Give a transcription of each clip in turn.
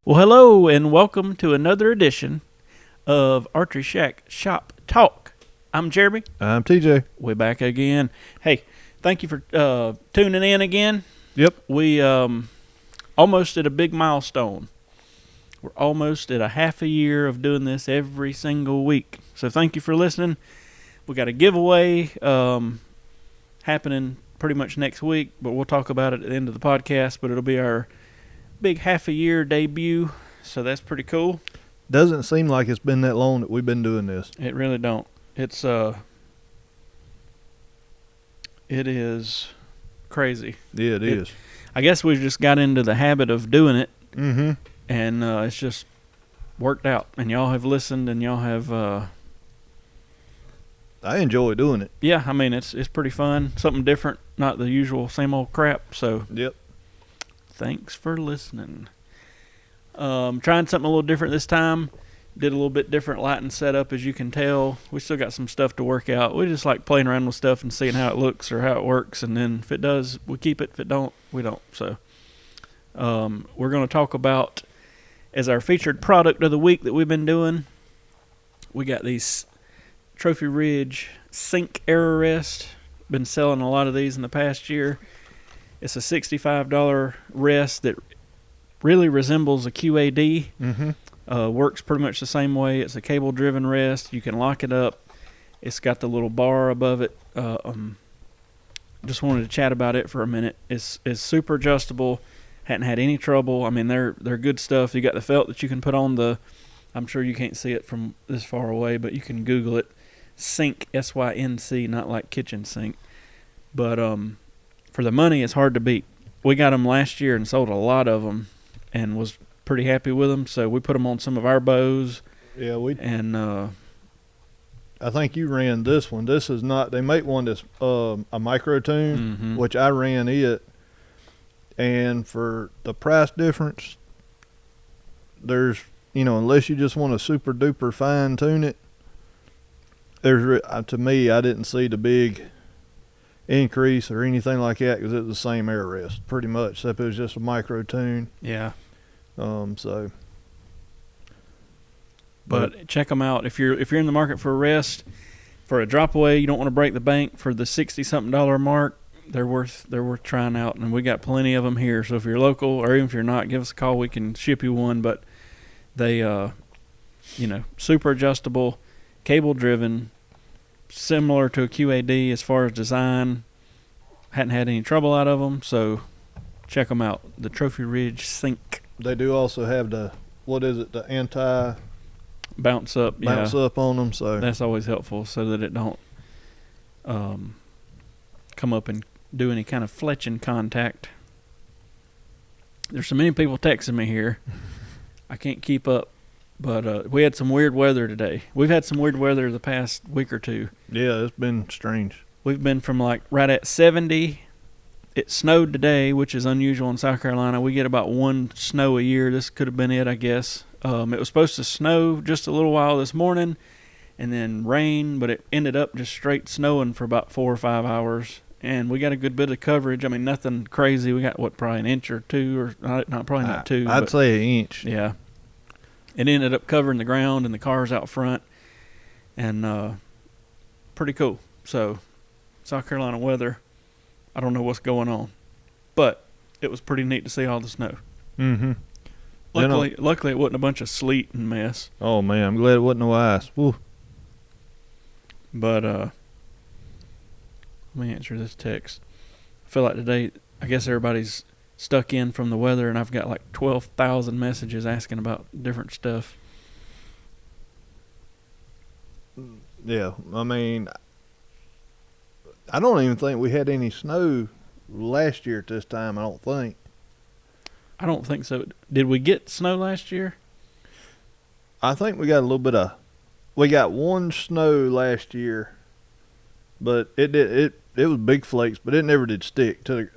Well, hello and welcome to another edition of Archeryshack Shop Talk. I'm Jeremy. I'm TJ. We're back again. Hey, thank you for tuning in again. Yep. We almost at a big milestone. We're almost at a half a year of doing this every single week. So thank you for listening. We got a giveaway happening pretty much next week, but we'll talk about it at the end of the podcast. But it'll be our big half a year debut, so that's pretty cool. Doesn't seem like it's been that long that we've been doing this. It really don't. It is crazy. Yeah, it is. I guess we just got into the habit of doing it, Mm-hmm. and it's just worked out. And y'all have listened, and y'all have. I enjoy doing it. Yeah, I mean it's pretty fun. Something different, not the usual same old crap. So. Yep. Thanks for listening. Trying something a little different this time. Did a little bit different lighting setup, as you can tell. We still got some stuff to work out. We just like playing around with stuff and seeing how it looks or how it works. And then if it does, we keep it. If it don't, we don't. So we're going to talk about, as our featured product of the week that we've been doing, we got these Trophy Ridge Sink Air Rest. Been selling a lot of these in the past year. It's a $65 rest that really resembles a QAD. Mm-hmm. Works pretty much the same way. It's a cable-driven rest. You can lock it up. It's got the little bar above it. Just wanted to chat about it for a minute. It's super adjustable. Hadn't had any trouble. I mean, they're good stuff. You got the felt that you can put on the. I'm sure you can't see it from this far away, but you can Google it. Sync, S-Y-N-C, not like kitchen sink, but for the money, it's hard to beat. We got them last year and sold a lot of them and was pretty happy with them. So we put them on some of our bows. Yeah, And I think you ran this one. This is not. They make one that's a micro tune, which I ran it. And for the price difference, there's unless you just want to super duper fine tune it, there's to me I didn't see the big increase or anything like that because it was the same air rest pretty much, except it was just a micro tune. Yeah. So. But check them out if you're in the market for a rest, for a drop away. You don't want to break the bank for the $60-something mark. They're worth trying out, and we got plenty of them here. So if you're local or even if you're not, give us a call. We can ship you one. But they, super adjustable, cable driven. Similar to a QAD as far as design. Hadn't had any trouble out of them, so check them out. The Trophy Ridge Sink. They do also have the anti bounce up on them. So that's always helpful, so that it don't come up and do any kind of fletching contact. There's so many people texting me here. I can't keep up. But we had some weird weather today. We've had some weird weather the past week or two. Yeah, it's been strange. We've been from like right at 70. It snowed today, which is unusual in South Carolina. We get about one snow a year. This could have been it, I guess. It was supposed to snow just a little while this morning and then rain, but it ended up just straight snowing for about 4 or 5 hours. And we got a good bit of coverage. I mean, nothing crazy. We got, probably an inch or two, or not two. I'd say an inch. Yeah. It ended up covering the ground and the cars out front, and pretty cool. So, South Carolina weather, I don't know what's going on, but it was pretty neat to see all the snow. Mm-hmm. Luckily, it wasn't a bunch of sleet and mess. Oh man, I'm glad it wasn't no ice. Woo. But let me answer this text. I feel like today, I guess everybody's stuck in from the weather, and I've got like 12,000 messages asking about different stuff. Yeah, I mean, I don't even think we had any snow last year at this time. I don't think. I don't think so. Did we get snow last year? I think we got a little bit of. We got one snow last year, but it was big flakes, but it never did stick to.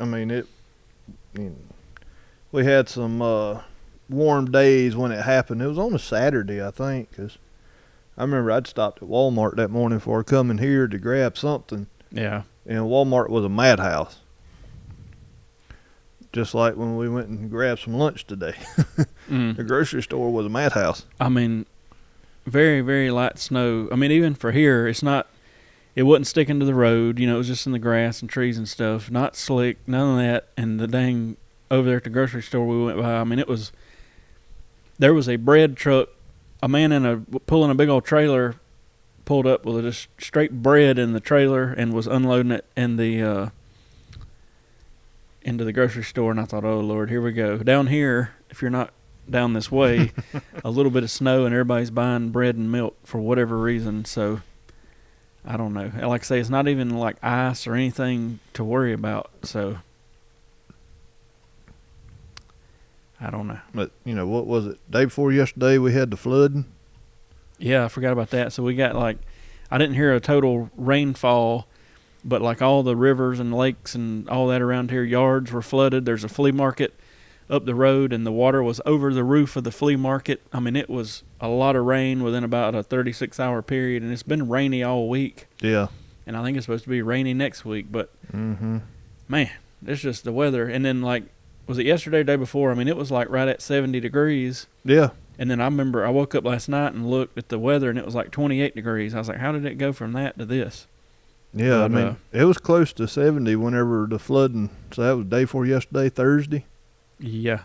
We had some warm days when it happened. It was on a Saturday, I think, because I remember I'd stopped at Walmart that morning before coming here to grab something. Yeah. And Walmart was a madhouse. just like when we went and grabbed some lunch today. The grocery store was a madhouse. I mean, very, very light snow. I mean, even for here, it wasn't sticking to the road. You know, it was just in the grass and trees and stuff. Not slick, none of that. And the dang, over there at the grocery store we went by, I mean, there was a bread truck, a man pulling a big old trailer, pulled up with just straight bread in the trailer and was unloading it into the grocery store. And I thought, oh, Lord, here we go. Down here, if you're not down this way, a little bit of snow and everybody's buying bread and milk for whatever reason. So I don't know. Like I say, it's not even like ice or anything to worry about. So I don't know. But, you know, what was it? Day before yesterday we had the flooding. Yeah, I forgot about that. So we got I didn't hear a total rainfall, but like all the rivers and lakes and all that around here, yards were flooded. There's a flea market up the road, and the water was over the roof of the flea market. I mean, it was a lot of rain within about a 36-hour period, and it's been rainy all week. Yeah. And I think it's supposed to be rainy next week, but man, it's just the weather. And then was it yesterday or the day before? I mean, it was like right at 70 degrees. Yeah. And then I remember I woke up last night and looked at the weather, and it was like 28 degrees. I was like, how did it go from that to this? Yeah, But, I mean, it was close to 70 whenever the flooding. So that was day before yesterday, Thursday. Yeah.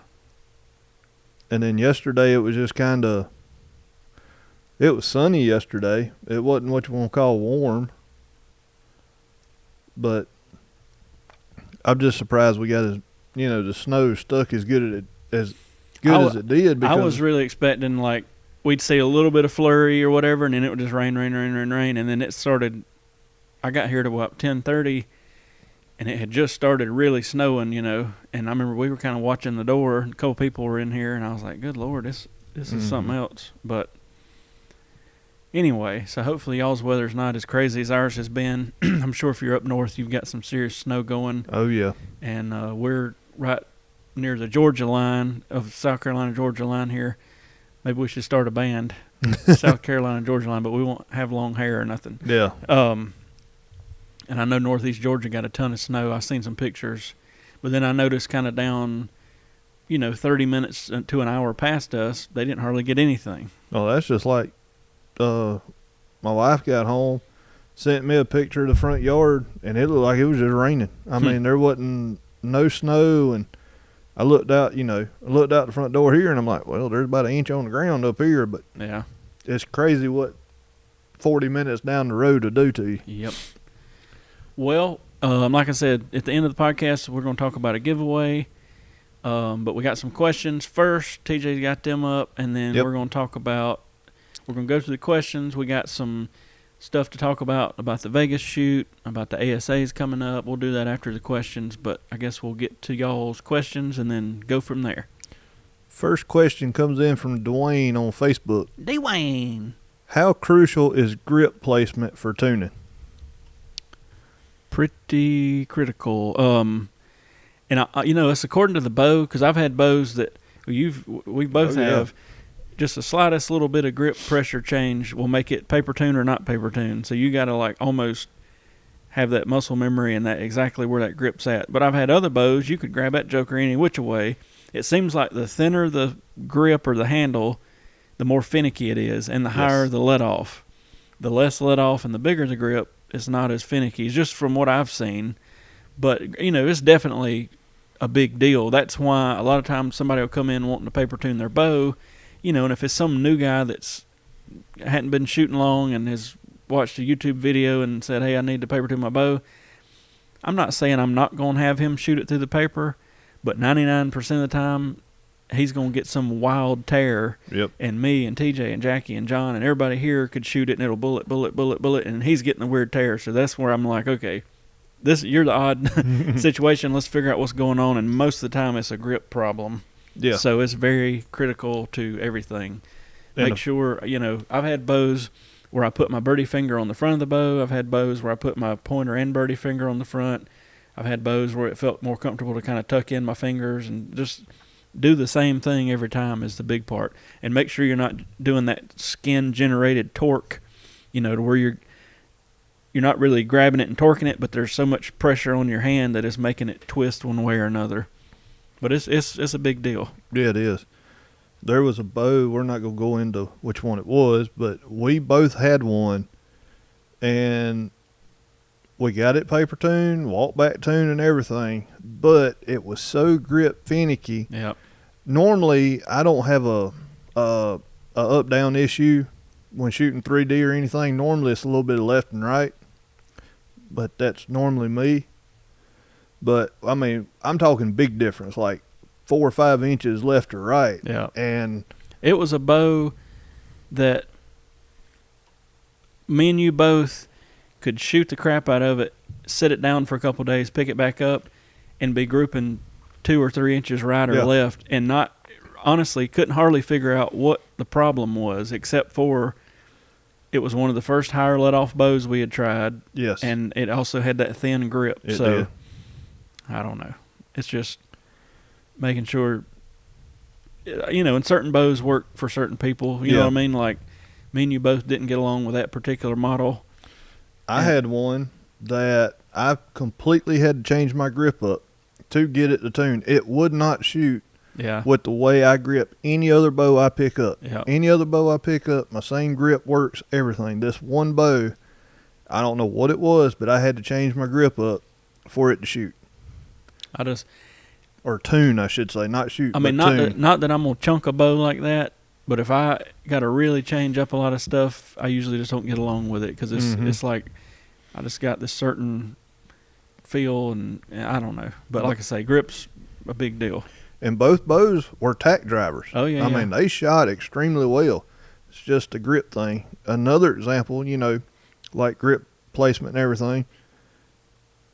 And then yesterday it was just kind of, it was sunny yesterday. It wasn't what you want to call warm. But I'm just surprised we got the snow stuck as good as it did. I was really expecting we'd see a little bit of flurry or whatever, and then it would just rain, and then it started. I got here to 10:30, and it had just started really snowing, and I remember we were kind of watching the door, and a couple people were in here, and I was like, good Lord, this is something else. But anyway, so hopefully y'all's weather's not as crazy as ours has been. I'm sure if you're up north, you've got some serious snow going. Oh, yeah. And we're right near the Georgia line, of South Carolina, Georgia line here. Maybe we should start a band, South Carolina, Georgia line, but we won't have long hair or nothing. Yeah. And I know northeast Georgia got a ton of snow. I've seen some pictures. But then I noticed kind of down, 30 minutes to an hour past us, they didn't hardly get anything. Oh, that's just like my wife got home, sent me a picture of the front yard, and it looked like it was just raining. I mean, there wasn't no snow, and I looked out the front door here, and I'm like, well, there's about an inch on the ground up here, but yeah, it's crazy what 40 minutes down the road will do to you. Yep. Well, like I said, at the end of the podcast, we're going to talk about a giveaway, but we got some questions first. TJ's got them up, and then we're going to talk about, we're going to go through the questions. We got some stuff to talk about the Vegas shoot, about the ASAs coming up. We'll do that after the questions, but I guess we'll get to y'all's questions and then go from there. First question comes in from Dwayne on Facebook. Dwayne. How crucial is grip placement for tuning? Pretty critical. And it's according to the bow, because I've had bows that we both have. Just the slightest little bit of grip pressure change will make it paper tune or not paper tune. So you got to almost have that muscle memory and that exactly where that grip's at. But I've had other bows, you could grab that joker any which way. It seems like the thinner the grip or the handle, the more finicky it is, and the higher the let off. The less let off and the bigger the grip, it's not as finicky. It's just from what I've seen. But, it's definitely a big deal. That's why a lot of times somebody will come in wanting to paper tune their bow, and if it's some new guy that's hadn't been shooting long and has watched a YouTube video and said, hey, I need to paper tune my bow, I'm not saying I'm not going to have him shoot it through the paper, but 99% of the time, he's going to get some wild tear. Yep. And me and TJ and Jackie and John and everybody here could shoot it, and it'll bullet, and he's getting a weird tear. So that's where I'm like, okay, you're the odd situation. Let's figure out what's going on. And most of the time, it's a grip problem. Yeah. So it's very critical to everything. Make sure, I've had bows where I put my birdie finger on the front of the bow. I've had bows where I put my pointer and birdie finger on the front. I've had bows where it felt more comfortable to kind of tuck in my fingers, and just do the same thing every time is the big part. And make sure you're not doing that skin-generated torque, to where you're not really grabbing it and torquing it, but there's so much pressure on your hand that it's making it twist one way or another. But it's a big deal. Yeah, it is. There was a bow. We're not gonna go into which one it was, but we both had one, and we got it paper tuned, walk back tuned, and everything. But it was so grip finicky. Yeah. Normally, I don't have a up down issue when shooting 3D or anything. Normally, it's a little bit of left and right, but that's normally me. But I mean, I'm talking big difference, like 4 or 5 inches left or right. Yeah. And it was a bow that me and you both could shoot the crap out of it, sit it down for a couple of days, pick it back up, and be grouping 2 or 3 inches right or left, and not honestly couldn't hardly figure out what the problem was, except for it was one of the first higher let off bows we had tried. Yes. And it also had that thin grip. It so did. I don't know. It's just making sure, and certain bows work for certain people. You know what I mean? Like, me and you both didn't get along with that particular model. I had one that I completely had to change my grip up to get it to tune. It would not shoot with the way I grip any other bow I pick up. Yeah. Any other bow I pick up, my same grip works, everything. This one bow, I don't know what it was, but I had to change my grip up for it to shoot. Or tune, I should say, not shoot. I mean, tune. not that I'm gonna chunk a bow like that, but if I got to really change up a lot of stuff, I usually just don't get along with it because it's like I just got this certain feel, and I don't know. But like I say, grip's a big deal. And both bows were tack drivers. Oh yeah. I mean, they shot extremely well. It's just a grip thing. Another example, like grip placement and everything.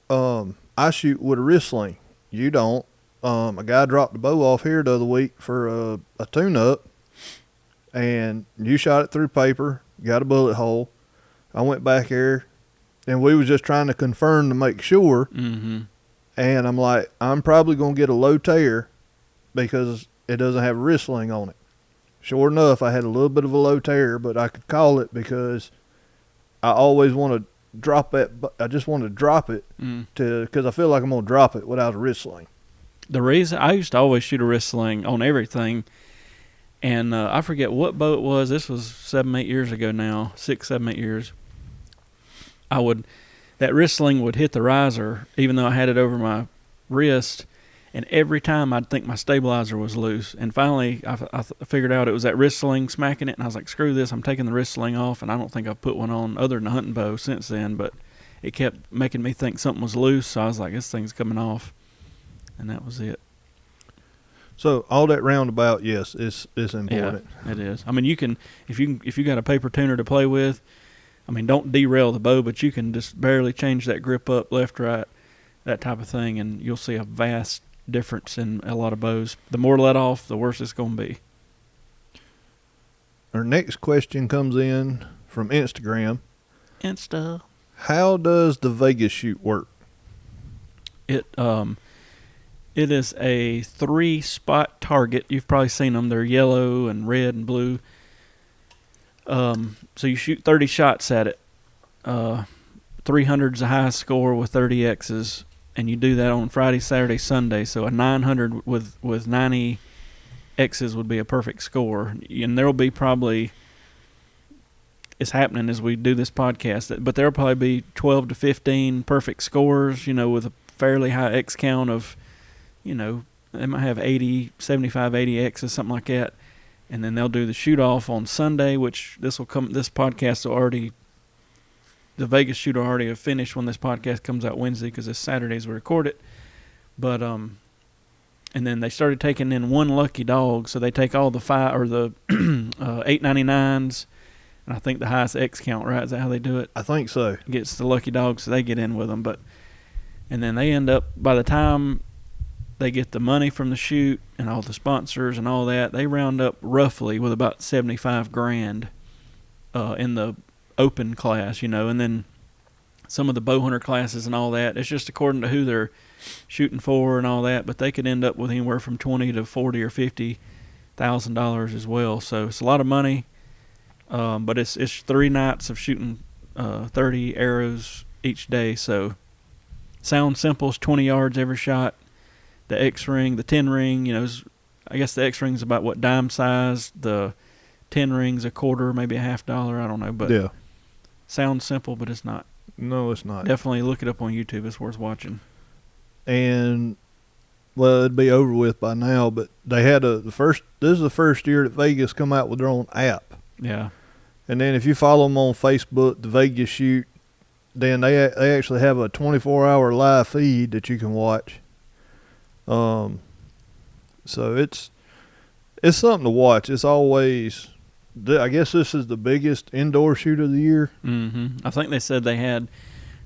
I shoot with a wrist sling. You don't. A guy dropped the bow off here the other week for a tune-up, and you shot it through paper, got a bullet hole. I went back there, and we was just trying to confirm to make sure. Mm-hmm. And I'm like, I'm probably going to get a low tear because it doesn't have a wrist sling on it. Sure enough, I had a little bit of a low tear, but I could call it because I always want to drop that. I just want to drop it because I feel like I'm going to drop it without a wrist sling. The reason I used to always shoot a wrist sling on everything, and I forget what bow it was. This was 7, 8 years ago now, 6, 7, 8 years. That wrist sling would hit the riser, even though I had it over my wrist, and every time I'd think my stabilizer was loose. And finally, I figured out it was that wrist sling smacking it, and I was like, screw this, I'm taking the wrist sling off, and I don't think I've put one on other than a hunting bow since then, but it kept making me think something was loose, so I was like, this thing's coming off. And that was it. So all that roundabout, yes, is important. Yeah, it is. I mean, you can if you got a paper tuner to play with, I mean, don't derail the bow, but you can just barely change that grip up, left, right, that type of thing, and you'll see a vast difference in a lot of bows. The more let off, the worse it's going to be. Our next question comes in from Instagram. Insta. How does the Vegas shoot work? It is a 3-spot target. You've probably seen them. They're yellow and red and blue. So you shoot 30 shots at it. 300's the highest score with 30 X's, and you do that on Friday, Saturday, Sunday. So a 900 with 90 X's would be a perfect score. And there will be probably, it's happening as we do this podcast, but there will probably be 12 to 15 perfect scores, with a fairly high X count of, they might have 80, 75, 80 X's, something like that. And then they'll do the shoot off on Sunday, which this podcast will already, the Vegas shoot will already have finished when this podcast comes out Wednesday, because it's Saturdays we record it. But, and then they started taking in one lucky dog. So they take all the 899s, and I think the highest X count, right? Is that how they do it? I think so. Gets the lucky dog, so they get in with them. And then they end up, by the time they get the money from the shoot and all the sponsors and all that, they round up roughly with about $75,000 in the open class, and then some of the bow hunter classes and all that. It's just according to who they're shooting for and all that, but they could end up with anywhere from $20,000 to $40,000 or $50,000 as well. So it's a lot of money, but it's 3 nights of shooting 30 arrows each day. So sounds simple. It's 20 yards every shot. the X ring, the 10 ring, I guess the X ring's about what, dime size. The 10 ring's a quarter, maybe $50. I don't know, but yeah. sounds simple, but it's not. No, it's not. Definitely look it up on YouTube. It's worth watching. And well, it'd be over with by now, but they had this is the first year that Vegas come out with their own app. Yeah. And then if you follow them on Facebook, the Vegas Shoot, then they actually have a 24-hour live feed that you can watch. So it's something to watch. It's always, I guess this is the biggest indoor shoot of the year. I think they said they had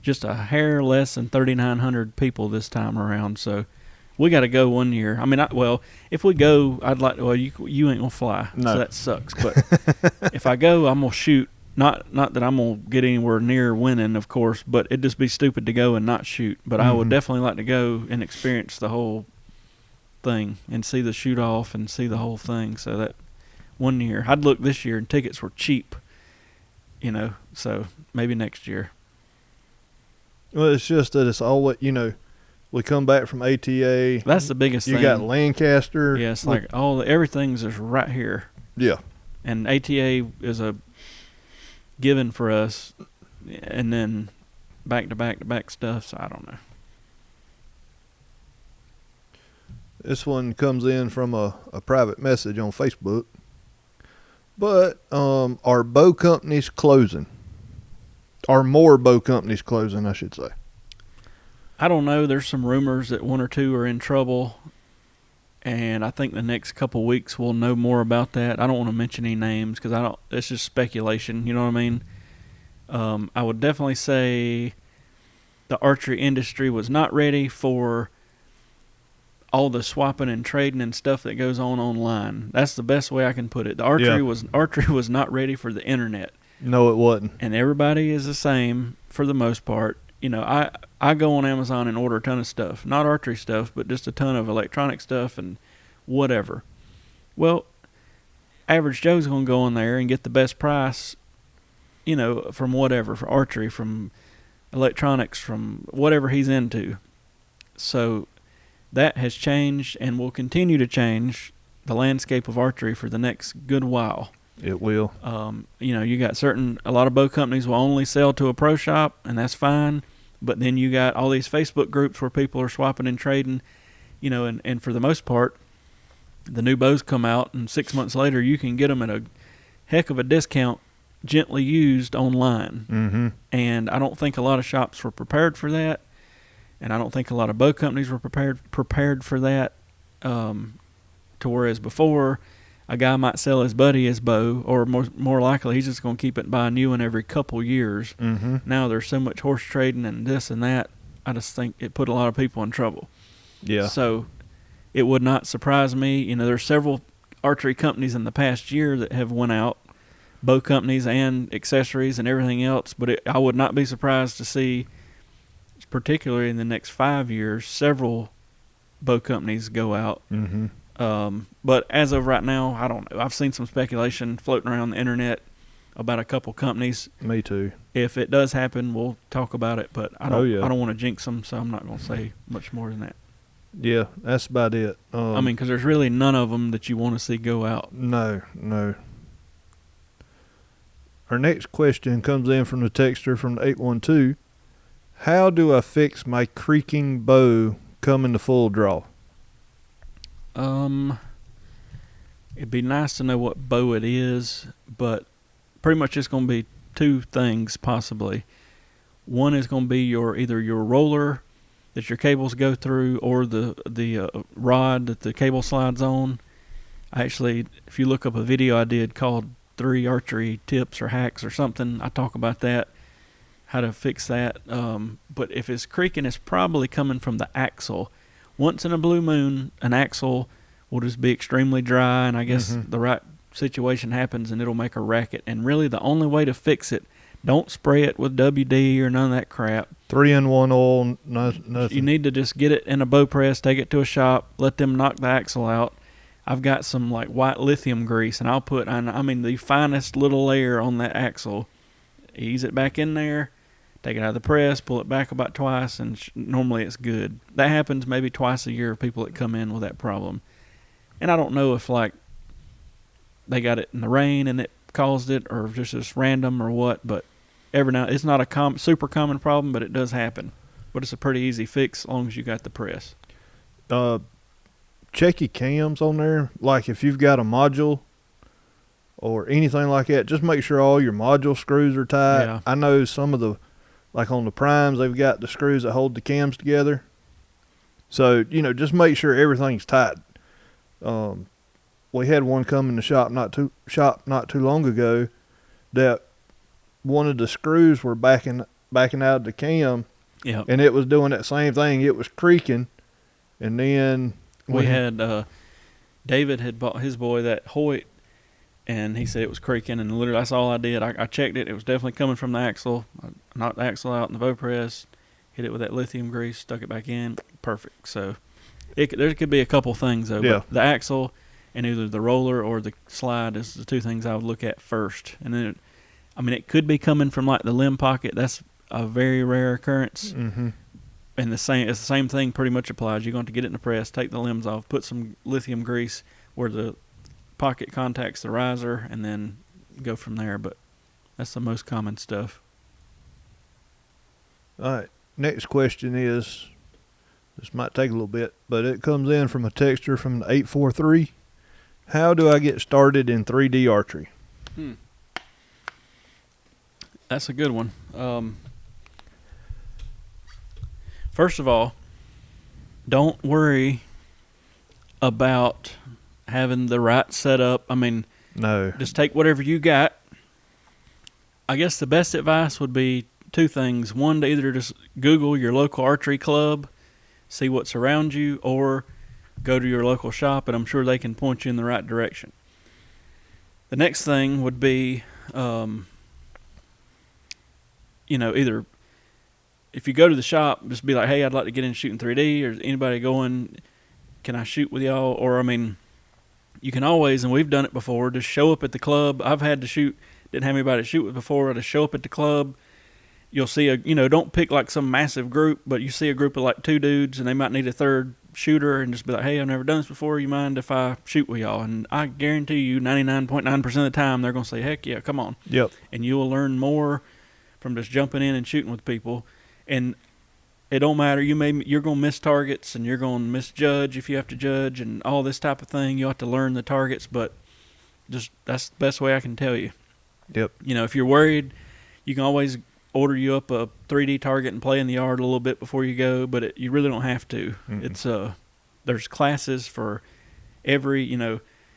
just a hair less than 3,900 people this time around. So we got to go one year. I mean, if we go, I'd like. Well, you ain't gonna fly, no. So that sucks. But if I go, I'm gonna shoot. Not that I'm gonna get anywhere near winning, of course. But it'd just be stupid to go and not shoot. But I would definitely like to go and experience the whole thing and see the shoot off and see the whole thing. So that one year, I'd look this year and tickets were cheap. So maybe next year. Well, it's just that it's always, we come back from ATA. That's the biggest thing. You got Lancaster. Yes, everything's just right here. Yeah. And ATA is a given for us, and then back to back stuff, so I don't know. This one comes in from a private message on Facebook. But are bow companies closing? Are more bow companies closing, I should say? I don't know. There's some rumors that one or two are in trouble, and I think the next couple weeks we'll know more about that. I don't want to mention any names because it's just speculation. You know what I mean? I would definitely say the archery industry was not ready for all the swapping and trading and stuff that goes on online. That's the best way I can put it. The archery was not ready for the internet. No, it wasn't. And everybody is the same for the most part. I go on Amazon and order a ton of stuff. Not archery stuff, but just a ton of electronic stuff and whatever. Well, average Joe's going to go in there and get the best price, from whatever, for archery, from electronics, from whatever he's into. So that has changed and will continue to change the landscape of archery for the next good while. It will. You got a lot of bow companies will only sell to a pro shop, and that's fine. But then you got all these Facebook groups where people are swapping and trading, and for the most part, the new bows come out, and 6 months later you can get them at a heck of a discount, gently used online. Mm-hmm. And I don't think a lot of shops were prepared for that, and I don't think a lot of bow companies were prepared for that. To whereas before, a guy might sell his buddy his bow, or more likely he's just going to keep it and buy a new one every couple years. Mm-hmm. Now there's so much horse trading and this and that, I just think it put a lot of people in trouble. Yeah. So it would not surprise me. There's several archery companies in the past year that have went out, bow companies and accessories and everything else, but I would not be surprised to see, particularly in the next 5 years, several bow companies go out. Mm-hmm. But as of right now, I don't know. I've seen some speculation floating around the internet about a couple companies. Me too. If it does happen, we'll talk about it. But I don't. yeah. I don't want to jinx them, so I'm not going to say much more than that. Yeah, that's about it. Because there's really none of them that you want to see go out. No. Our next question comes in from the texter from the 812. How do I fix my creaking bow coming to full draw? It'd be nice to know what bow it is, but pretty much it's going to be two things possibly. One is going to be either your roller that your cables go through, or the rod that the cable slides on. Actually, if you look up a video I did called 3 Archery Tips or Hacks or something, I talk about that, how to fix that. But if it's creaking, it's probably coming from the axle. Once in a blue moon, an axle will just be extremely dry, and I guess the right situation happens and it'll make a racket. And really the only way to fix it, don't spray it with WD or none of that crap. 3-in-1 oil, nothing. You need to just get it in a bow press, take it to a shop, let them knock the axle out. I've got some like white lithium grease, and I'll put, the finest little layer on that axle, ease it back in there, take it out of the press, pull it back about twice, and normally it's good. That happens maybe twice a year, people that come in with that problem. And I don't know if, like, they got it in the rain and it caused it, or just random or what, but every now, it's not a super common problem, but it does happen. But it's a pretty easy fix as long as you got the press. Check your cams on there. Like if you've got a module or anything like that, just make sure all your module screws are tight. Yeah. I know some of the, like on the primes, they've got the screws that hold the cams together. So, just make sure everything's tight. We had one come in the shop not too long ago that one of the screws were backing out of the cam. Yeah. And it was doing that same thing. It was creaking. And then we had David had bought his boy that Hoyt, and he said it was creaking, and literally that's all I did. I checked it. It was definitely coming from the axle. I knocked the axle out in the bow press, hit it with that lithium grease, stuck it back in. Perfect. So there could be a couple things, though. Yeah. But the axle and either the roller or the slide is the two things I would look at first. And then, it could be coming from like the limb pocket. That's a very rare occurrence. Mm-hmm. And it's the same thing pretty much applies. You're going to get it in the press, take the limbs off, put some lithium grease where the pocket contacts the riser, and then go from there. But that's the most common stuff. All right. Next question is, this might take a little bit, but it comes in from a texter from the 843. How do I get started in 3D archery? That's a good one. First of all, don't worry about having the right setup. No. Just take whatever you got. I guess the best advice would be two things. One, to either just Google your local archery club, see what's around you, or go to your local shop, and I'm sure they can point you in the right direction. The next thing would be, either if you go to the shop, just be like, hey, I'd like to get in shooting 3D, or is anybody going, can I shoot with y'all? Or, you can always, and we've done it before, just show up at the club. I've had to shoot, didn't have anybody to shoot with before. I just show up at the club. You'll see don't pick like some massive group, but you see a group of like two dudes, and they might need a third shooter, and just be like, hey, I've never done this before. You mind if I shoot with y'all? And I guarantee you 99.9% of the time, they're going to say, heck yeah, come on. Yep. And you will learn more from just jumping in and shooting with people. And it don't matter. You're going to miss targets, and you're going to misjudge if you have to judge, and all this type of thing. You have to learn the targets, but just that's the best way I can tell you. Yep. If you're worried, you can always order you up a 3D target and play in the yard a little bit before you go, but you really don't have to. Mm-mm. It's there's classes for every,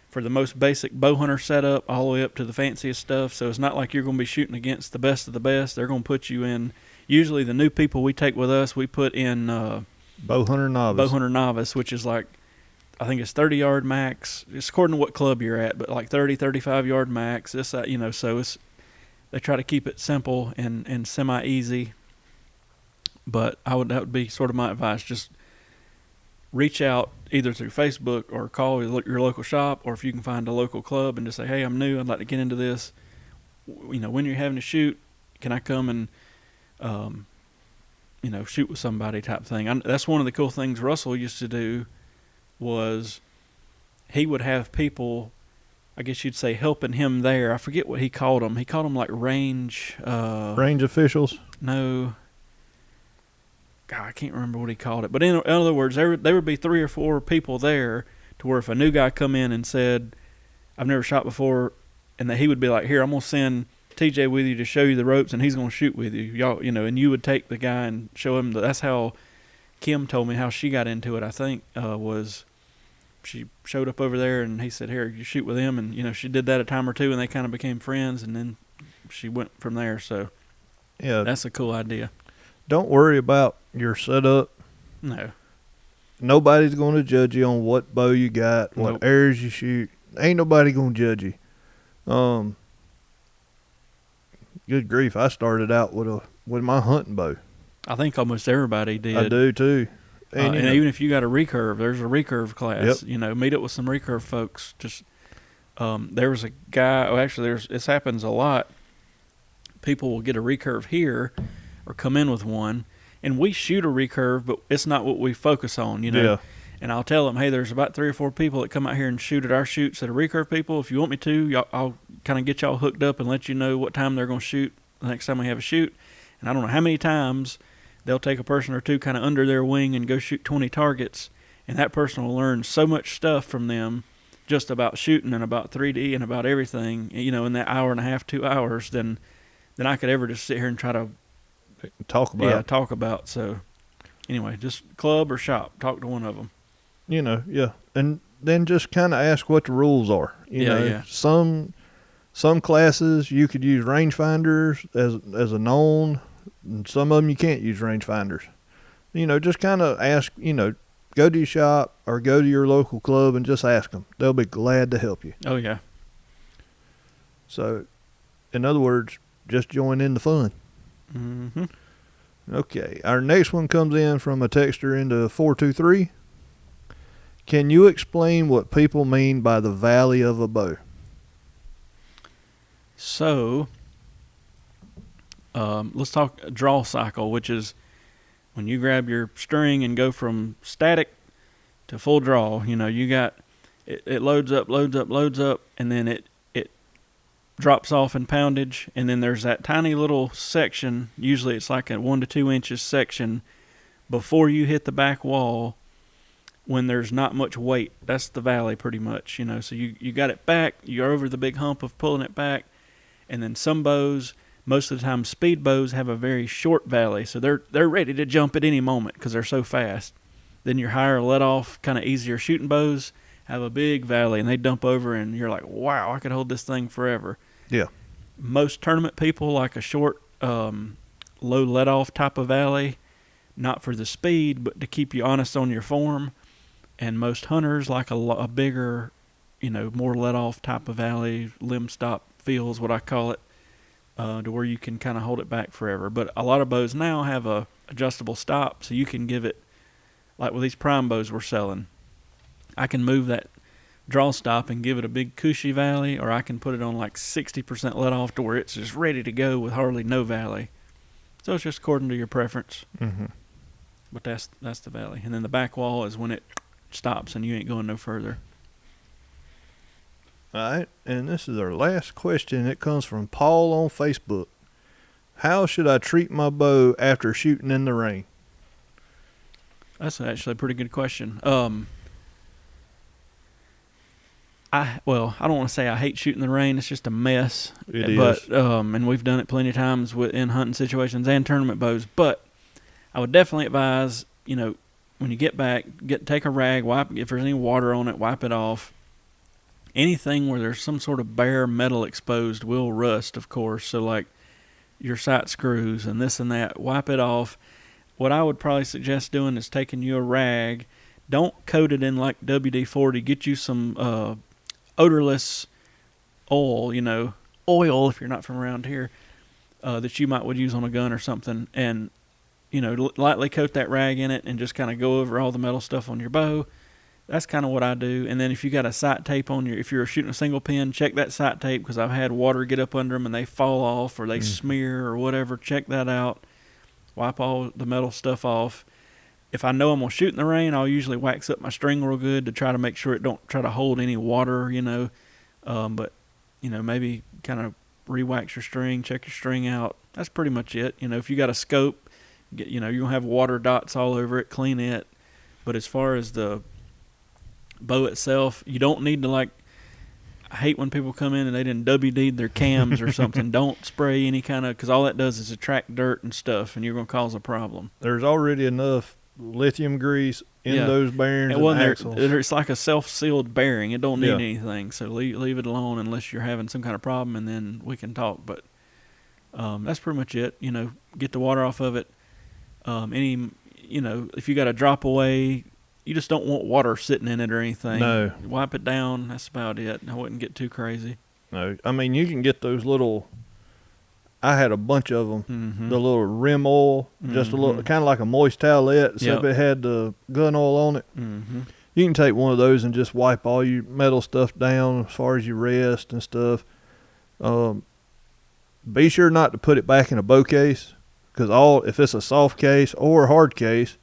for the most basic bow hunter setup all the way up to the fanciest stuff. So it's not like you're going to be shooting against the best of the best. They're going to put you in. Usually the new people we take with us, we put in bow hunter novice, which is like, I think it's 30 yard max. It's according to what club you're at, but like 30, 35 yard max. This, so they try to keep it simple and semi easy. But that would be sort of my advice. Just reach out either through Facebook or call your local shop, or if you can find a local club and just say, hey, I'm new, I'd like to get into this. When you're having to shoot, can I come and shoot with somebody type thing. That's one of the cool things Russell used to do, was he would have people, I guess you'd say, helping him there. I forget what he called them. He called them like range officials. No. God, I can't remember what he called it. But in other words, there would be 3 or 4 people there to where if a new guy come in and said, I've never shot before, and that he would be like, here, I'm going to send TJ with you to show you the ropes, and he's going to shoot with you. Y'all, and you would take the guy and show him. That's how Kim told me how she got into it, I think, was she showed up over there, and he said, here, you shoot with him. And, she did that a time or two, and they kind of became friends, and then she went from there. So, yeah, that's a cool idea. Don't worry about your setup. No. Nobody's going to judge you on what bow you got, what arrows you shoot. Ain't nobody going to judge you. Good grief, I started out with my hunting bow. I think almost everybody did. I do too. And even if you got a recurve, there's a recurve class. Yep. Meet up with some recurve folks. Just there was a guy. Actually, this happens a lot. People will get a recurve here, or come in with one. And we shoot a recurve, but it's not what we focus on, you know. Yeah. And I'll tell them, hey, there's about 3 or 4 people that come out here and shoot at our shoots that are recurve people. If you want me to, I'll kind of get y'all hooked up and let you know what time they're going to shoot the next time we have a shoot. And I don't know how many times they'll take a person or two kind of under their wing and go shoot 20 targets. And that person will learn so much stuff from them just about shooting and about 3D and about everything, you know, in that hour and a half, 2 hours than I could ever just sit here and try to talk about. Yeah, talk about. So anyway, just club or shop. Talk to one of them. You know, yeah. And then just kind of ask what the rules are. You know, some classes you could use rangefinders as a known, and some of them you can't use rangefinders. You know, just kind of ask, you know, go to your shop or go to your local club and just ask them. They'll be glad to help you. Oh, yeah. So, in other words, just join in the fun. Mm-hmm. Okay, our next one comes in from a texter into 423. Can you explain what people mean by the valley of a bow? So, let's talk draw cycle, which is when you grab your string and go from static to full draw. You know, you got it loads up, and then it drops off in poundage, and then there's that tiny little section. Usually, it's like a 1 to 2 inches section before you hit the back wall. When there's not much weight, that's the valley pretty much, you know. So you got it back, you're over the big hump of pulling it back, and then some bows, most of the time speed bows, have a very short valley, so they're ready to jump at any moment because they're so fast. Then your higher let off, kind of easier shooting bows have a big valley, and they dump over, and you're like, wow, I could hold this thing forever. Yeah. Most tournament people like a short, low let off type of valley, not for the speed, but to keep you honest on your form. And most hunters like a bigger, you know, more let-off type of valley, limb stop feel is what I call it, to where you can kind of hold it back forever. But a lot of bows now have a adjustable stop, so you can give it, like with these prime bows we're selling, I can move that draw stop and give it a big cushy valley, or I can put it on like 60% let-off to where it's just ready to go with hardly no valley. So it's just according to your preference. Mm-hmm. But that's the valley. And then the back wall is when it stops and you ain't going no further. All right, and this is our last question. It comes from Paul on Facebook. How should I treat my bow after shooting in the rain? That's actually a pretty good question. I don't want to say I hate shooting in the rain. It's just a mess. It but, is. And we've done it plenty of times in hunting situations and tournament bows. But I would definitely advise, you know, when you get back, take a rag, wipe. If there's any water on it, wipe it off. Anything where there's some sort of bare metal exposed will rust, of course. So like your sight screws and this and that, wipe it off. What I would probably suggest doing is taking you a rag. Don't coat it in like WD-40. Get you some odorless oil, you know, oil if you're not from around here, that you would use on a gun or something, and you know, lightly coat that rag in it and just kind of go over all the metal stuff on your bow. That's kind of what I do. And then if you got a sight tape on if you're shooting a single pin, check that sight tape, because I've had water get up under them and they fall off or they smear or whatever. Check that out. Wipe all the metal stuff off. If I know I'm going to shoot in the rain, I'll usually wax up my string real good to try to make sure it don't try to hold any water, you know. But, you know, maybe kind of re-wax your string, check your string out. That's pretty much it. You know, if you got a scope, you know, you're going to have water dots all over it, clean it. But as far as the bow itself, you don't need to, like, I hate when people come in and they didn't WD'd their cams or something. Don't spray any kind of, because all that does is attract dirt and stuff, and you're going to cause a problem. There's already enough lithium grease in those bearings and axles. It's like a self-sealed bearing. It don't need anything, so leave it alone unless you're having some kind of problem, and then we can talk. But that's pretty much it. You know, get the water off of it. You know, if you got a drop away, you just don't want water sitting in it or anything. No. Wipe it down. That's about it. I wouldn't get too crazy. No. I mean, you can get those little, I had a bunch of them, the little rim oil, just a little, kind of like a moist towelette, except it had the gun oil on it. You can take one of those and just wipe all your metal stuff down as far as your rest and stuff. Be sure not to put it back in a bow case, because if it's a soft case or a hard case,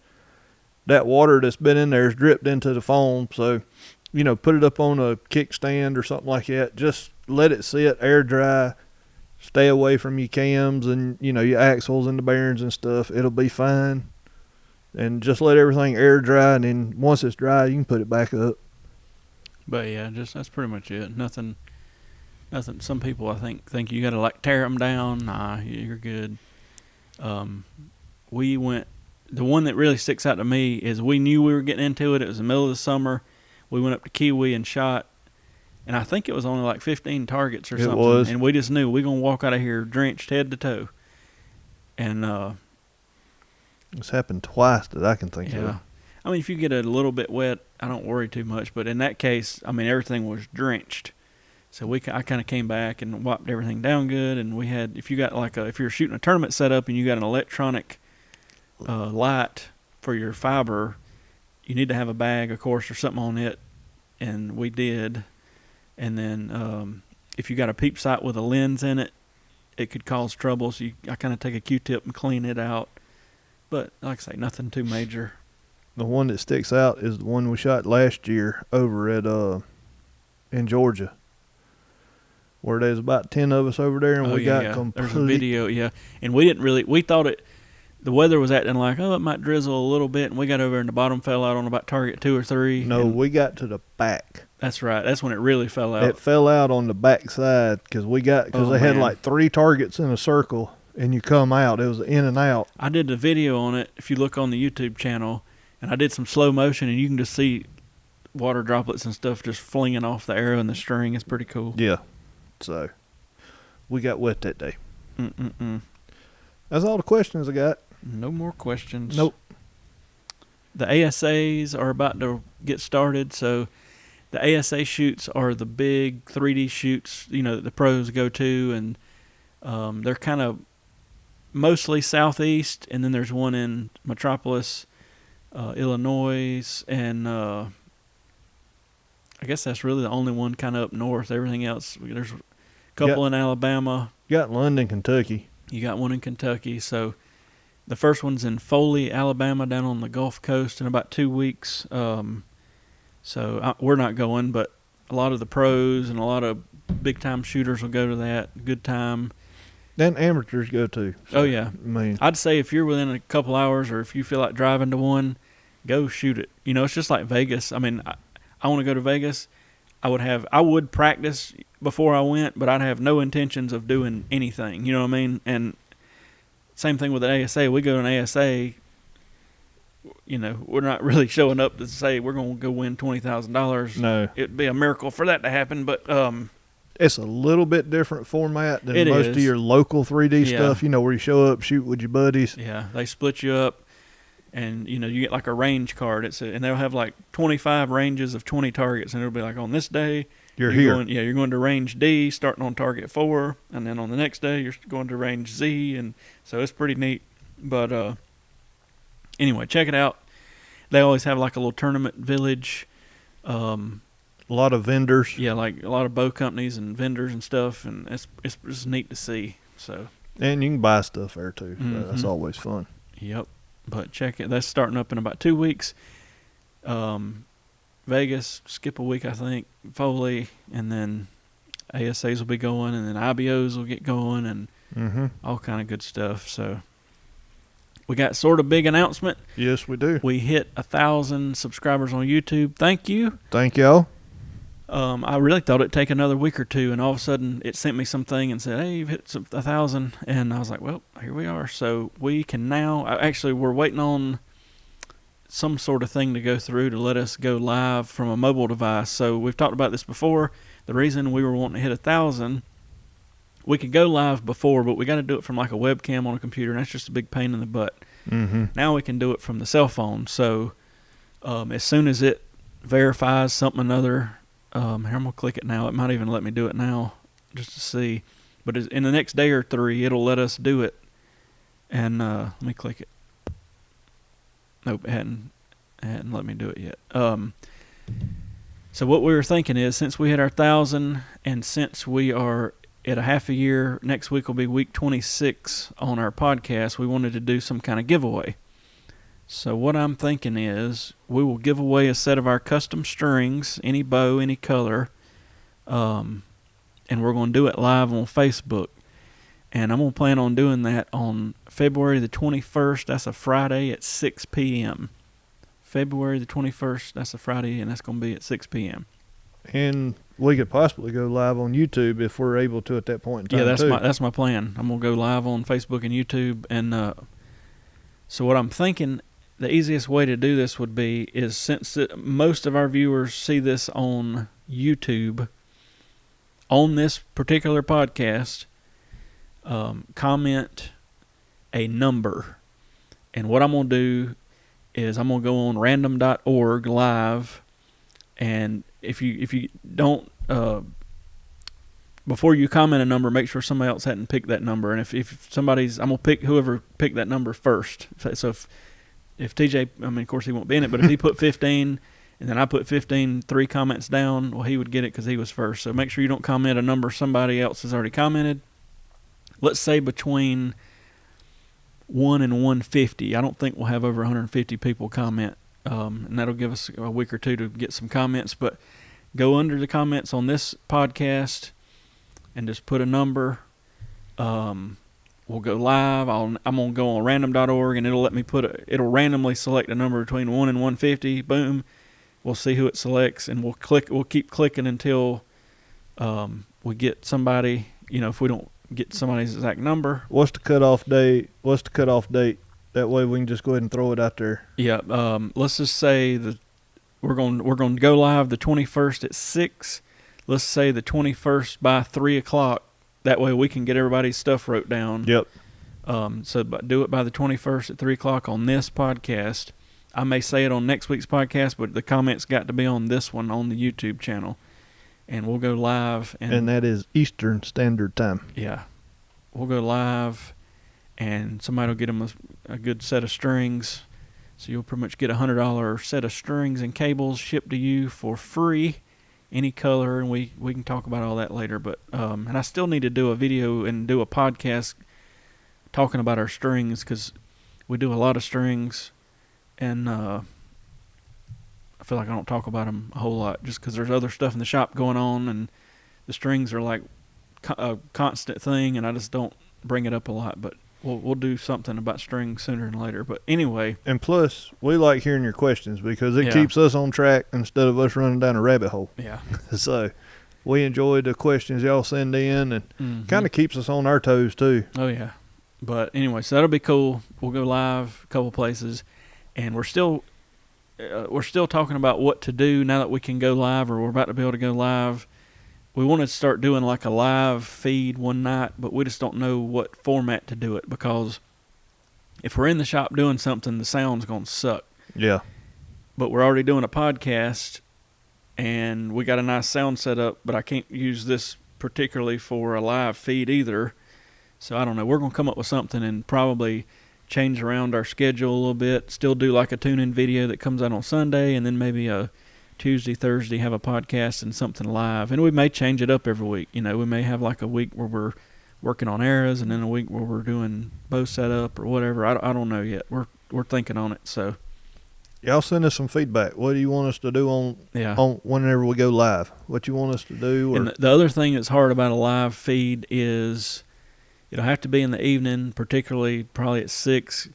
that water that's been in there is dripped into the foam. So, put it up on a kickstand or something like that. Just let it sit, air dry. Stay away from your cams and, your axles and the bearings and stuff. It'll be fine. And just let everything air dry, and then once it's dry, you can put it back up. But yeah, that's pretty much it. Nothing. Some people I think you got to tear them down. Nah, you're good. We went. The one that really sticks out to me is we knew we were getting into it. It was the middle of the summer. We went up to Kiwi and shot, and I think it was only 15 targets or something. It was. And we just knew we're gonna walk out of here drenched head to toe. And it's happened twice that I can think of. Yeah. I mean, if you get a little bit wet, I don't worry too much. But in that case, I mean, everything was drenched. So I kind of came back and wiped everything down good. And we had, if you're shooting a tournament setup and you got an electronic light for your fiber, you need to have a bag, of course, or something on it. And we did. And then if you got a peep sight with a lens in it, it could cause trouble. So I kind of take a Q-tip and clean it out. But like I say, nothing too major. The one that sticks out is the one we shot last year over at in Georgia, where there's about 10 of us over there, and we got complete. There's a video, yeah. And we thought the weather was acting like, it might drizzle a little bit, and we got over and the bottom fell out on about target 2 or 3. No, we got to the back. That's right. That's when it really fell out. It fell out on the back side because they had 3 targets in a circle. And you come out, it was in and out. I did the video on it, if you look on the YouTube channel, and I did some slow motion, and you can just see water droplets and stuff just flinging off the arrow and the string. It's pretty cool. Yeah. So, we got wet that day. That's all the questions I got. No more questions. Nope. The ASAs are about to get started, so the ASA shoots are the big 3D shoots, that the pros go to, and they're kind of mostly southeast, and then there's one in Metropolis, Illinois, and I guess that's really the only one kind of up north. Everything else, there's a couple in Alabama. You got London, Kentucky. You got one in Kentucky. So the first one's in Foley, Alabama, down on the Gulf Coast in about 2 weeks. So we're not going, but a lot of the pros and a lot of big-time shooters will go to that. Good time. Then amateurs go too. So, I'd say if you're within a couple hours, or if you feel like driving to one, go shoot it. It's just like Vegas. I mean, I want to go to Vegas. I would practice before I went, but I'd have no intentions of doing anything. You know what I mean? And same thing with an ASA. We go to an ASA. We're not really showing up to say we're going to go win $20,000. No, it'd be a miracle for that to happen, but it's a little bit different format than most of your local 3D stuff, where you show up, shoot with your buddies. Yeah, they split you up, and, you get like a range card. And they'll have 25 ranges of 20 targets, and it'll be like, on this day, you're here. You're going to range D, starting on target 4, and then on the next day, you're going to range Z, and so it's pretty neat. But anyway, check it out. They always have a little tournament village. A lot of vendors. Yeah, a lot of bow companies and vendors and stuff, and it's just neat to see. So. And you can buy stuff there too. Mm-hmm. That's always fun. Yep. But check it. That's starting up in about 2 weeks. Vegas, skip a week, I think. Foley, and then ASAs will be going, and then IBOs will get going, and all kind of good stuff. So we got sort of big announcement. Yes, we do. We hit 1,000 subscribers on YouTube. Thank you. Thank y'all. I really thought it'd take another week or two, and all of a sudden it sent me something and said, "Hey, you've hit 1,000," and I was like, "Well, here we are." So we can now. Actually, we're waiting on some sort of thing to go through to let us go live from a mobile device. So we've talked about this before. The reason we were wanting to hit 1,000, we could go live before, but we got to do it from a webcam on a computer, and that's just a big pain in the butt. Now we can do it from the cell phone. So as soon as it verifies something or another. Here, I'm going to click it now. It might even let me do it now just to see. But in the next day or 3, it'll let us do it. And let me click it. Nope, it hadn't let me do it yet. So what we were thinking is, since we hit our 1,000 and since we are at a half a year, next week will be week 26 on our podcast, we wanted to do some kind of giveaway. So what I'm thinking is we will give away a set of our custom strings, any bow, any color, and we're going to do it live on Facebook. And I'm going to plan on doing that on February the 21st. That's a Friday at 6 p.m. February the 21st, that's a Friday, and that's going to be at 6 p.m. And we could possibly go live on YouTube if we're able to at that point in time. Yeah, that's my plan. I'm going to go live on Facebook and YouTube. And so what I'm thinking, the easiest way to do this would be is since most of our viewers see this on YouTube, on this particular podcast, comment a number. And what I'm going to do is I'm going to go on random.org live, and if you don't, before you comment a number, make sure somebody else hadn't picked that number. And if somebody's, I'm going to pick whoever picked that number first. So if TJ, I mean, of course he won't be in it, but if he put 15 and then I put 15, 3 comments down, well, he would get it because he was first. So make sure you don't comment a number somebody else has already commented. Let's say between 1 and 150. I don't think we'll have over 150 people comment, and that'll give us a week or two to get some comments. But go under the comments on this podcast and just put a number. We'll go live. I'm going to go on random.org, and it'll let me it'll randomly select a number between 1 and 150. Boom. We'll see who it selects, and we'll keep clicking until we get somebody, if we don't get somebody's exact number. What's the cutoff date? That way we can just go ahead and throw it out there. Yeah. Let's just say that we're going to go live the 21st at 6. Let's say the 21st by 3 o'clock. That way we can get everybody's stuff wrote down. Yep. So do it by the 21st at 3 o'clock on this podcast. I may say it on next week's podcast, but the comments got to be on this one on the YouTube channel. And we'll go live. And that is Eastern Standard Time. Yeah. We'll go live, and somebody will get them a good set of strings. So you'll pretty much get a $100 set of strings and cables shipped to you for free, any color, and we can talk about all that later. But and I still need to do a video and do a podcast talking about our strings, because we do a lot of strings, and I feel like I don't talk about them a whole lot just because there's other stuff in the shop going on, and the strings are like a constant thing, and I just don't bring it up a lot. But we'll do something about strings sooner than later. But anyway. And plus, we like hearing your questions because it keeps us on track instead of us running down a rabbit hole. Yeah. So we enjoy the questions y'all send in, and kind of keeps us on our toes too. Oh, yeah. But anyway, so that'll be cool. We'll go live a couple places, and we're still talking about what to do now that we can go live, or we're about to be able to go live. We want to start doing like a live feed one night, but we just don't know what format to do it, because if we're in the shop doing something, the sound's going to suck. Yeah. But we're already doing a podcast, and we got a nice sound set up, but I can't use this particularly for a live feed either. So I don't know. We're going to come up with something and probably change around our schedule a little bit, still do like a tune-in video that comes out on Sunday, and then maybe a Tuesday, Thursday have a podcast and something live. And we may change it up every week. We may have like a week where we're working on arrows, and then a week where we're doing bow setup or whatever. I don't know yet. We're thinking on it. So y'all send us some feedback. What do you want us to do on whenever we go live? What you want us to do? Or? And the other thing that's hard about a live feed is it'll have to be in the evening, particularly probably at 6,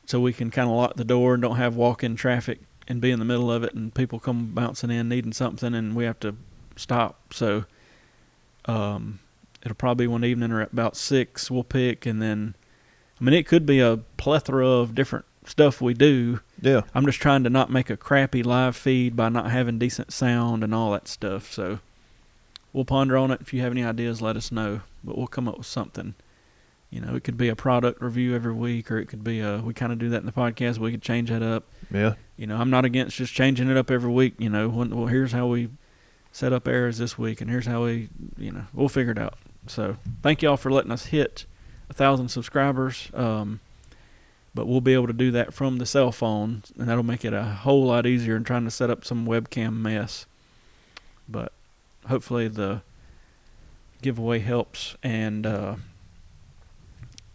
so we can kind of lock the door and don't have walk-in traffic and be in the middle of it, and people come bouncing in needing something, and we have to stop. So it'll probably be one evening or at about 6 we'll pick, and then, it could be a plethora of different stuff we do. Yeah. I'm just trying to not make a crappy live feed by not having decent sound and all that stuff. So we'll ponder on it. If you have any ideas, let us know, but we'll come up with something. It could be a product review every week, or it could be we kind of do that in the podcast. We could change that up. Yeah. I'm not against just changing it up every week. Well, here's how we set up arrows this week, and here's how we, we'll figure it out. So thank y'all for letting us hit 1,000 subscribers. But we'll be able to do that from the cell phone, and that'll make it a whole lot easier than trying to set up some webcam mess. But hopefully the giveaway helps, and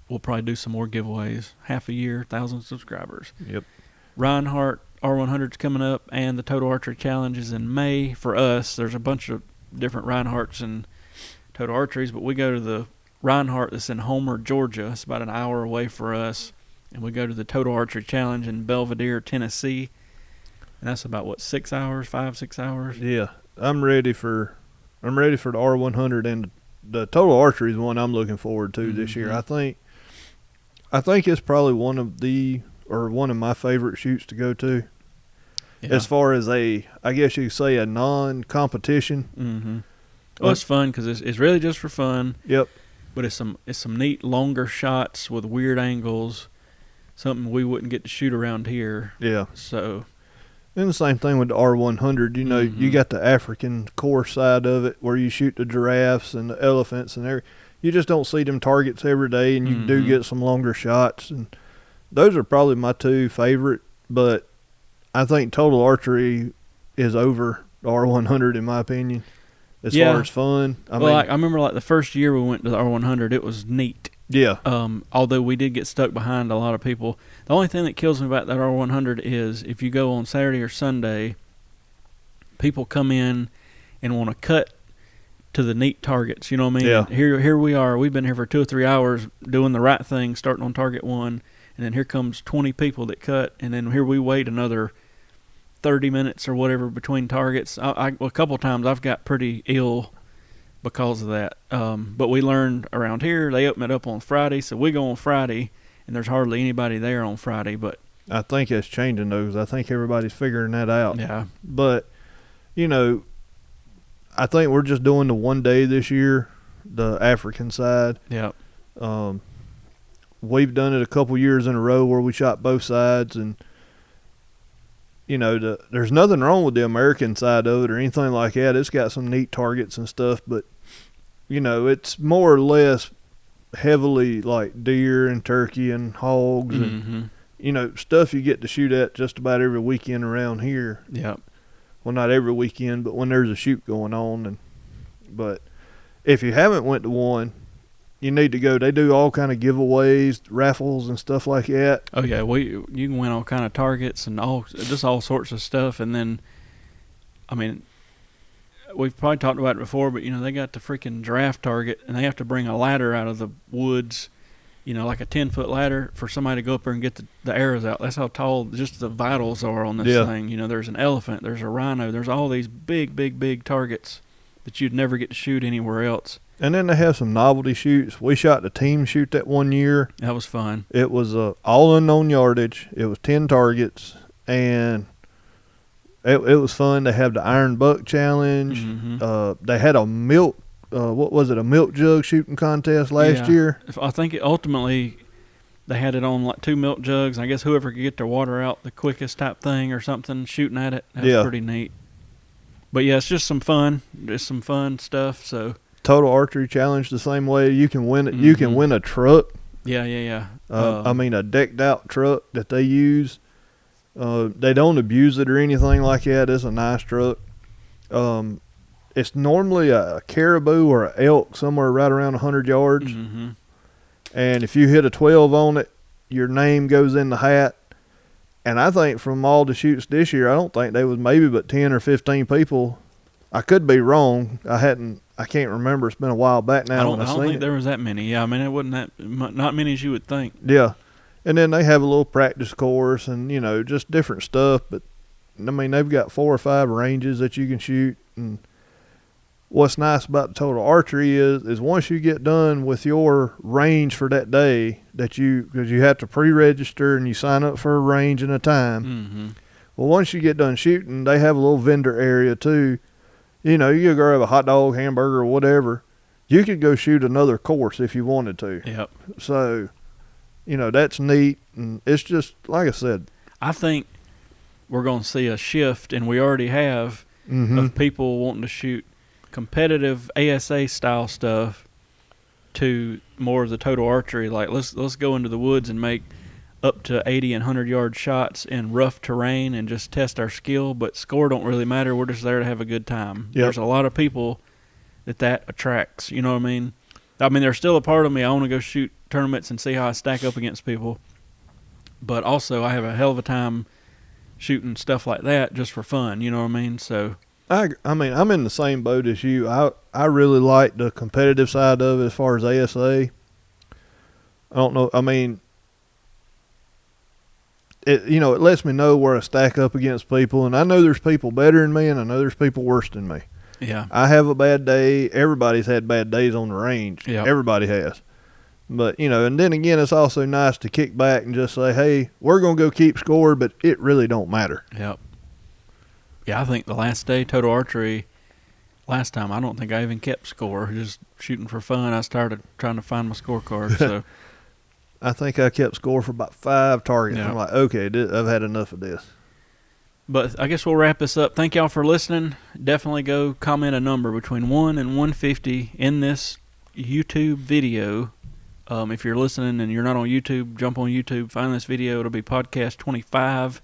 we'll probably do some more giveaways. Half a year, 1,000 subscribers. Yep. Reinhardt R100's coming up, and the Total Archery Challenge is in May for us. There's a bunch of different Reinhardts and Total Archeries, but we go to the Reinhardt that's in Homer, Georgia. It's about an hour away for us. And we go to the Total Archery Challenge in Belvedere, Tennessee. And that's about, what, 6 hours, 5-6 hours? Yeah. I'm ready for the R100, and the Total Archery is one I'm looking forward to this year. I think it's probably one of my favorite shoots to go to. Yeah. As far as I guess you could say a non-competition. Mm-hmm. Well, it's fun because it's really just for fun. Yep. But it's some neat longer shots with weird angles, something we wouldn't get to shoot around here. Yeah. So. And the same thing with the R100. You know, you got the African course side of it where you shoot the giraffes and the elephants and everything. You just don't see them targets every day, and you do get some longer shots. And those are probably my two favorite, but I think Total Archery is over the R100 in my opinion. As far as fun. I mean, I remember like the first year we went to the R100, it was neat. Yeah. Although we did get stuck behind a lot of people. The only thing that kills me about that R100 is if you go on Saturday or Sunday, people come in and want to cut to the neat targets. You know what I mean? Yeah. Here we are. We've been here for 2 or 3 hours doing the right thing, starting on target 1, and then here comes 20 people that cut, and then here we wait another 30 minutes or whatever between targets. A couple of times I've got pretty ill because of that. But we learned around here they open it up on Friday, so we go on Friday, and there's hardly anybody there on Friday. But I think it's changing those. I think everybody's figuring that out. Yeah. But, you know, I think we're just doing the one day this year, the African side. Yeah. We've done it a couple years in a row where we shot both sides, and you know, there's nothing wrong with the American side of it or anything like that. It's got some neat targets and stuff, but, you know, it's more or less heavily like deer and turkey and hogs and, you know, stuff you get to shoot at just about every weekend around here. Yeah. Well, not every weekend, but when there's a shoot going on. But if you haven't went to one, you need to go. They do all kind of giveaways, raffles, and stuff like that. Oh yeah, you can win all kind of targets and all sorts of stuff. And then, I mean, we've probably talked about it before, but you know they got the freaking giraffe target, and they have to bring a ladder out of the woods, you know, like a 10-foot ladder for somebody to go up there and get the arrows out. That's how tall just the vitals are on this thing. You know, there's an elephant, there's a rhino, there's all these big targets that you'd never get to shoot anywhere else. And then they have some novelty shoots. We shot the team shoot that one year. That was fun. It was all unknown yardage. It was 10 targets, and it was fun. They have the Iron Buck Challenge. They had a milk, a milk jug shooting contest last year. I think ultimately they had it on like 2 milk jugs. I guess whoever could get their water out the quickest type thing or something, shooting at it. That was pretty neat. But yeah, it's just some fun stuff. So Total Archery Challenge the same way. You can win it. You can win a truck. Yeah. I mean a decked out truck that they use. They don't abuse it or anything like that. It's a nice truck. It's normally a caribou or an elk somewhere right around 100 yards. And if you hit a 12 on it, your name goes in the hat. And I think from all the shoots this year, I don't think there was maybe but 10 or 15 people. I could be wrong. I can't remember. It's been a while back now. I don't think there was that many. Yeah, I mean, it wasn't not many as you would think. Yeah. And then they have a little practice course and, you know, just different stuff. But, I mean, they've got 4 or 5 ranges that you can shoot. And what's nice about the Total Archery is once you get done with your range for that day, because you have to pre-register and you sign up for a range and a time. Well, once you get done shooting, they have a little vendor area too. You know, you could grab a hot dog, hamburger, or whatever. You could go shoot another course if you wanted to. Yep. So, you know, that's neat. And it's just, like I said, I think we're going to see a shift, and we already have, of people wanting to shoot competitive ASA style stuff to more of the Total Archery. Like, let's go into the woods and make up to 80 and 100 yard shots in rough terrain and just test our skill, but score don't really matter. We're just there to have a good time. Yep. There's a lot of people that attracts. You know what I mean? There's still a part of me, I want to go shoot tournaments and see how I stack up against people. But also, I have a hell of a time shooting stuff like that just for fun. You know what I mean? So, I'm in the same boat as you. I really like the competitive side of it as far as ASA. I don't know. It lets me know where I stack up against people, and I know there's people better than me, and I know there's people worse than me. Yeah. I have a bad day. Everybody's had bad days on the range. Yep. Everybody has. But, and then again, it's also nice to kick back and just say, hey, we're going to go keep score, but it really don't matter. Yep. Yeah, I think the last day, Total Archery, last time, I don't think I even kept score. Just shooting for fun. I started trying to find my scorecard. So I think I kept score for about 5 targets. Yeah. I'm like, okay, I've had enough of this. But I guess we'll wrap this up. Thank y'all for listening. Definitely go comment a number between 1 and 150 in this YouTube video. If you're listening and you're not on YouTube, jump on YouTube, find this video. It'll be podcast 25.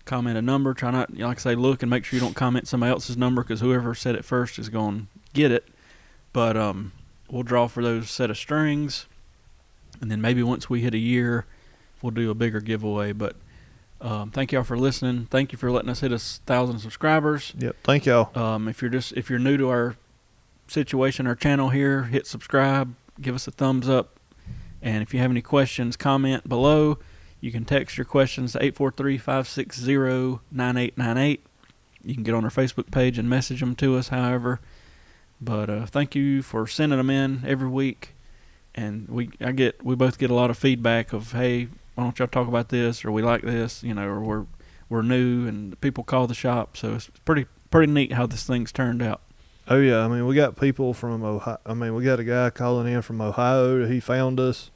Comment a number. Try not, like I say, look and make sure you don't comment somebody else's number, because whoever said it first is going to get it. But we'll draw for those set of strings. And then maybe once we hit a year, we'll do a bigger giveaway. But thank y'all for listening. Thank you for letting us hit 1,000 subscribers. Yep. Thank y'all. If you're new to our situation, our channel here, hit subscribe, give us a thumbs up. And if you have any questions, comment below. You can text your questions to 843-560-9898. You can get on our Facebook page and message them to us, however. But thank you for sending them in every week. And we both get a lot of feedback of, hey, why don't y'all talk about this, or we like this, or we're new, and people call the shop. So it's pretty neat how this thing's turned out. Oh yeah, we got people from Ohio. We got a guy calling in from Ohio. He found us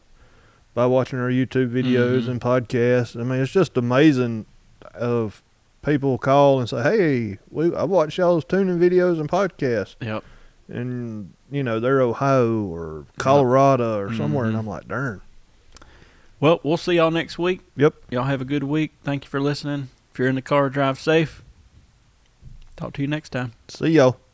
by watching our YouTube videos and podcasts. It's just amazing of people call and say, hey, I watched y'all's tuning videos and podcasts. Yep. And, they're Ohio or Colorado or somewhere, and I'm like, darn. Well, we'll see y'all next week. Yep. Y'all have a good week. Thank you for listening. If you're in the car, drive safe. Talk to you next time. See y'all.